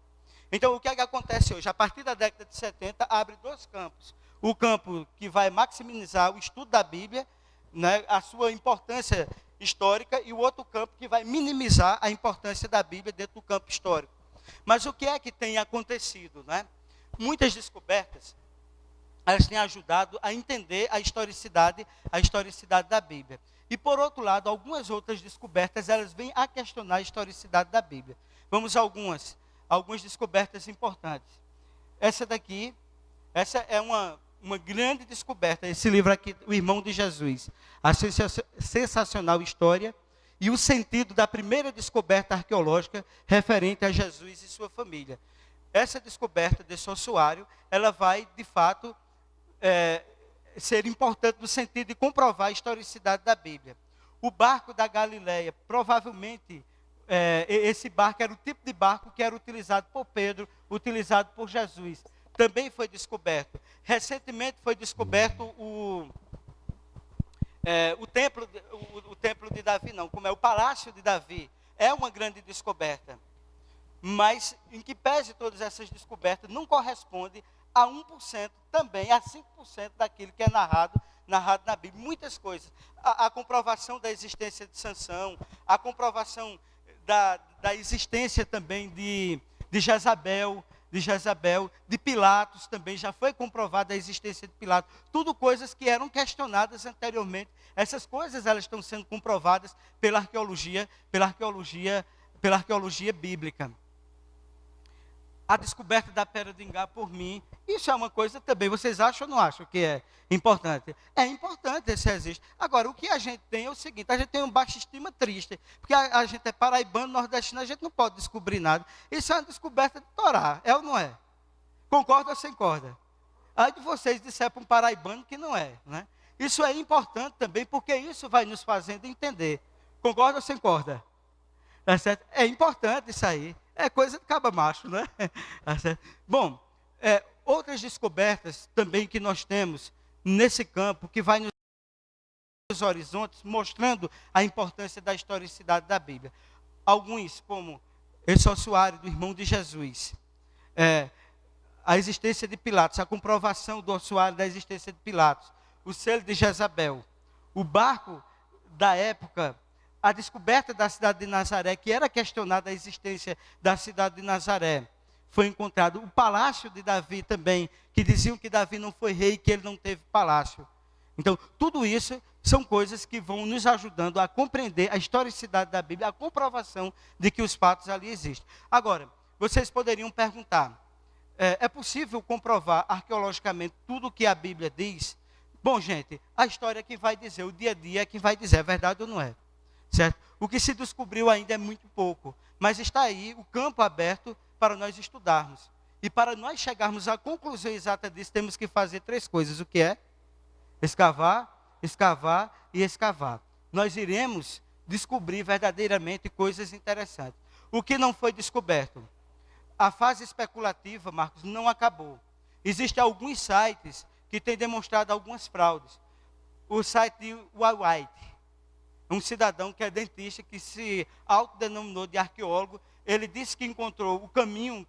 Então, o que é que acontece hoje? A partir da década de 70, abre dois campos. O campo que vai maximizar o estudo da Bíblia, né, a sua importância histórica, e o outro campo que vai minimizar a importância da Bíblia dentro do campo histórico. Mas o que é que tem acontecido, né? Muitas descobertas, elas têm ajudado a entender a historicidade da Bíblia. E, por outro lado, algumas outras descobertas, elas vêm a questionar a historicidade da Bíblia. Vamos a algumas descobertas importantes. Essa é uma grande descoberta, esse livro aqui, O Irmão de Jesus, a sensacional história e o sentido da primeira descoberta arqueológica referente a Jesus e sua família. Essa descoberta desse ossuário, ela vai, de fato, ser importante no sentido de comprovar a historicidade da Bíblia. O barco da Galileia, provavelmente, esse barco era o tipo de barco que era utilizado por Pedro, utilizado por Jesus. Também foi descoberto. Recentemente foi descoberto o templo de Davi, como é o Palácio de Davi. É uma grande descoberta. Mas, em que pese todas essas descobertas, não corresponde a 1%, também a 5% daquilo que é narrado na Bíblia. Muitas coisas. A comprovação da existência de Sansão, a comprovação da existência também de Jezabel, de Pilatos também, já foi comprovada a existência de Pilatos. Tudo coisas que eram questionadas anteriormente. Essas coisas elas estão sendo comprovadas pela arqueologia bíblica. a descoberta da Pedra de Ingá por mim, isso é uma coisa também, vocês acham ou não acham que é importante? É importante esse registro. Agora, o que a gente tem é o seguinte, a gente tem um baixa estima triste, porque a gente é paraibano, nordestino, a gente não pode descobrir nada. Isso é uma descoberta de Torá, é ou não é? Concorda ou sem corda? Aí de vocês disser para um paraibano que não é, né? Isso é importante também, porque isso vai nos fazendo entender. Concorda ou sem corda? Tá certo? É importante isso aí. É coisa de caba macho, né? Tá certo? Bom, outras descobertas também que nós temos nesse campo, que vai nos horizontes, mostrando a importância da historicidade da Bíblia. Alguns, como esse ossuário do irmão de Jesus, a existência de Pilatos, a comprovação do ossuário da existência de Pilatos, o selo de Jezabel, o barco da época, a descoberta da cidade de Nazaré, que era questionada a existência da cidade de Nazaré, foi encontrado. O palácio de Davi também, que diziam que Davi não foi rei, que ele não teve palácio. Então, tudo isso são coisas que vão nos ajudando a compreender a historicidade da Bíblia, a comprovação de que os fatos ali existem. Agora, vocês poderiam perguntar, é possível comprovar arqueologicamente tudo o que a Bíblia diz? Bom, gente, a história é que vai dizer, o dia a dia é que vai dizer, é verdade ou não é? Certo? O que se descobriu ainda é muito pouco, mas está aí o campo aberto para nós estudarmos. E para nós chegarmos à conclusão exata disso, temos que fazer 3 coisas. O que é? Escavar, escavar e escavar. Nós iremos descobrir verdadeiramente coisas interessantes. O que não foi descoberto? A fase especulativa, Marcos, não acabou. Existem alguns sites que têm demonstrado algumas fraudes. O site de White, um cidadão que é dentista, que se autodenominou de arqueólogo, ele disse que encontrou o caminho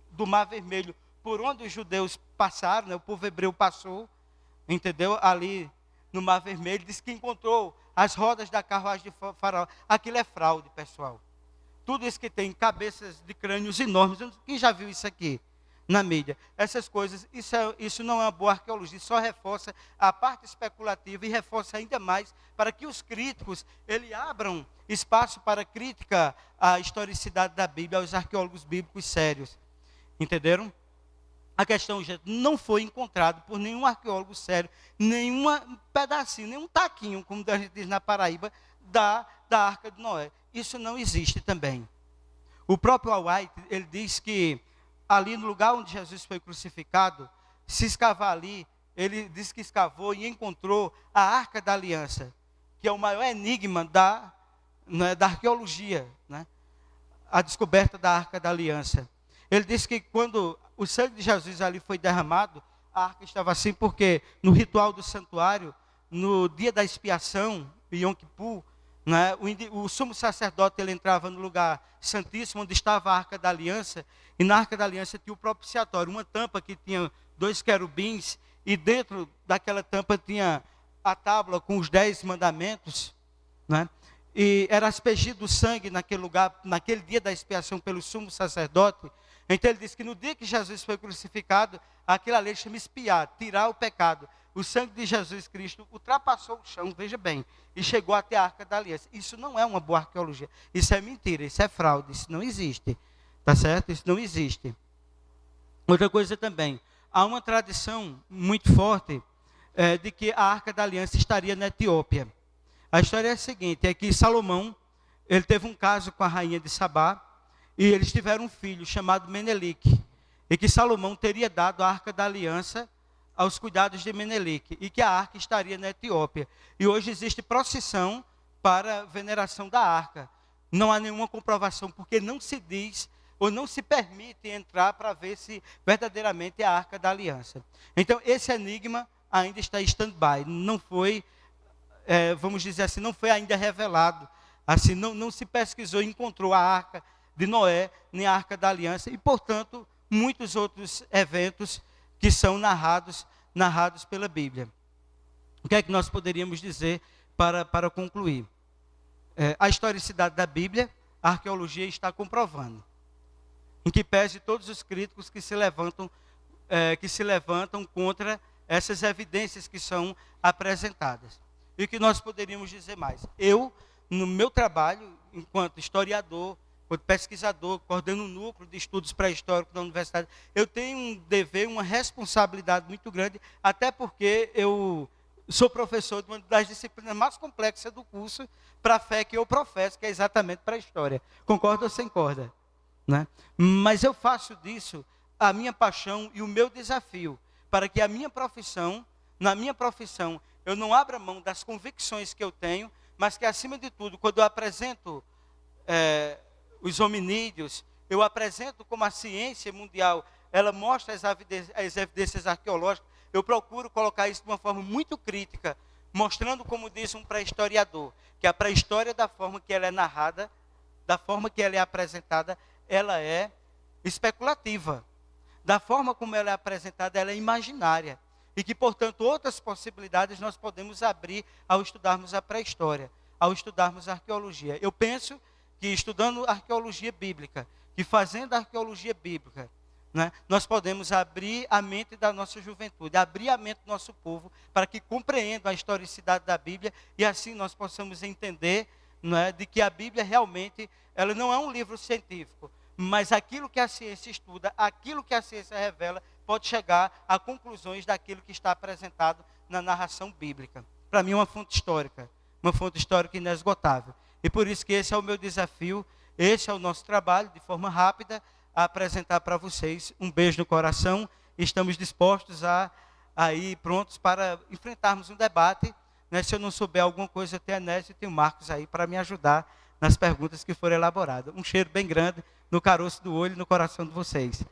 do Mar Vermelho, por onde os judeus passaram, né, o povo hebreu passou, entendeu? Ali no Mar Vermelho, disse que encontrou as rodas da carruagem de Faraó. Aquilo é fraude, pessoal. Tudo isso que tem cabeças de crânios enormes, quem já viu isso aqui na mídia? Essas coisas, isso não é uma boa arqueologia, só reforça a parte especulativa e reforça ainda mais para que os críticos, abram espaço para crítica à historicidade da Bíblia, aos arqueólogos bíblicos sérios. Entenderam? A questão, gente, não foi encontrado por nenhum arqueólogo sério, nenhum pedacinho, nenhum taquinho, como a gente diz na Paraíba, da Arca de Noé. Isso não existe também. O próprio White, ele diz que ali no lugar onde Jesus foi crucificado, se escavar ali, ele diz que escavou e encontrou a Arca da Aliança, que é o maior enigma da arqueologia, né? A descoberta da Arca da Aliança. Ele diz que quando o sangue de Jesus ali foi derramado, a arca estava assim porque no ritual do santuário, no dia da expiação, Yom Kippur, né, o sumo sacerdote ele entrava no lugar santíssimo, onde estava a Arca da Aliança, e na Arca da Aliança tinha o propiciatório, uma tampa que tinha 2 querubins, e dentro daquela tampa tinha a tábua com os 10 mandamentos, né? E era aspergido o sangue naquele lugar, naquele dia da expiação pelo sumo sacerdote. Então ele disse que no dia que Jesus foi crucificado, aquilo ali chama espiar, tirar o pecado. O sangue de Jesus Cristo ultrapassou o chão, veja bem, e chegou até a Arca da Aliança. Isso não é uma boa arqueologia, isso é mentira, isso é fraude, isso não existe, tá certo? Isso não existe. Outra coisa também, há uma tradição muito forte de que a Arca da Aliança estaria na Etiópia. A história é a seguinte, é que Salomão, ele teve um caso com a rainha de Sabá, e eles tiveram um filho chamado Menelique, e que Salomão teria dado a Arca da Aliança aos cuidados de Menelique, e que a arca estaria na Etiópia. E hoje existe procissão para veneração da arca. Não há nenhuma comprovação, porque não se diz, ou não se permite entrar para ver se verdadeiramente é a Arca da Aliança. Então, esse enigma ainda está em stand-by, não foi, vamos dizer assim, não foi ainda revelado. Assim, não se pesquisou e encontrou a Arca de Noé, nem a Arca da Aliança, e, portanto, muitos outros eventos que são narrados pela Bíblia. O que é que nós poderíamos dizer para concluir? A historicidade da Bíblia, a arqueologia está comprovando. Em que pese todos os críticos que se levantam contra essas evidências que são apresentadas. E o que nós poderíamos dizer mais? Eu, no meu trabalho, enquanto historiador, Como pesquisador, coordeno um núcleo de estudos pré-históricos da universidade, eu tenho um dever, uma responsabilidade muito grande, até porque eu sou professor de uma das disciplinas mais complexas do curso para a fé que eu professo, que é exatamente para a história. Concorda ou sem corda? Né? Mas eu faço disso a minha paixão e o meu desafio, para que a minha profissão, na minha profissão, eu não abra mão das convicções que eu tenho, mas que, acima de tudo, quando eu apresento os hominídeos, eu apresento como a ciência mundial, ela mostra as evidências arqueológicas, eu procuro colocar isso de uma forma muito crítica, mostrando, como diz um pré-historiador, que a pré-história, da forma que ela é narrada, da forma que ela é apresentada, ela é especulativa. Da forma como ela é apresentada, ela é imaginária. E que, portanto, outras possibilidades nós podemos abrir ao estudarmos a pré-história, ao estudarmos a arqueologia. Eu penso que, estudando arqueologia bíblica, que fazendo arqueologia bíblica, né, nós podemos abrir a mente da nossa juventude, abrir a mente do nosso povo, para que compreendam a historicidade da Bíblia, e assim nós possamos entender, né, de que a Bíblia realmente, ela não é um livro científico, mas aquilo que a ciência estuda, aquilo que a ciência revela, pode chegar a conclusões daquilo que está apresentado na narração bíblica. Para mim é uma fonte histórica inesgotável. E por isso que esse é o meu desafio, esse é o nosso trabalho, de forma rápida, a apresentar para vocês. Um beijo no coração, estamos dispostos a ir prontos para enfrentarmos um debate. Né? Se eu não souber alguma coisa, eu tenho a Nésia e tenho o Marcos aí para me ajudar nas perguntas que forem elaboradas. Um cheiro bem grande no caroço do olho e no coração de vocês.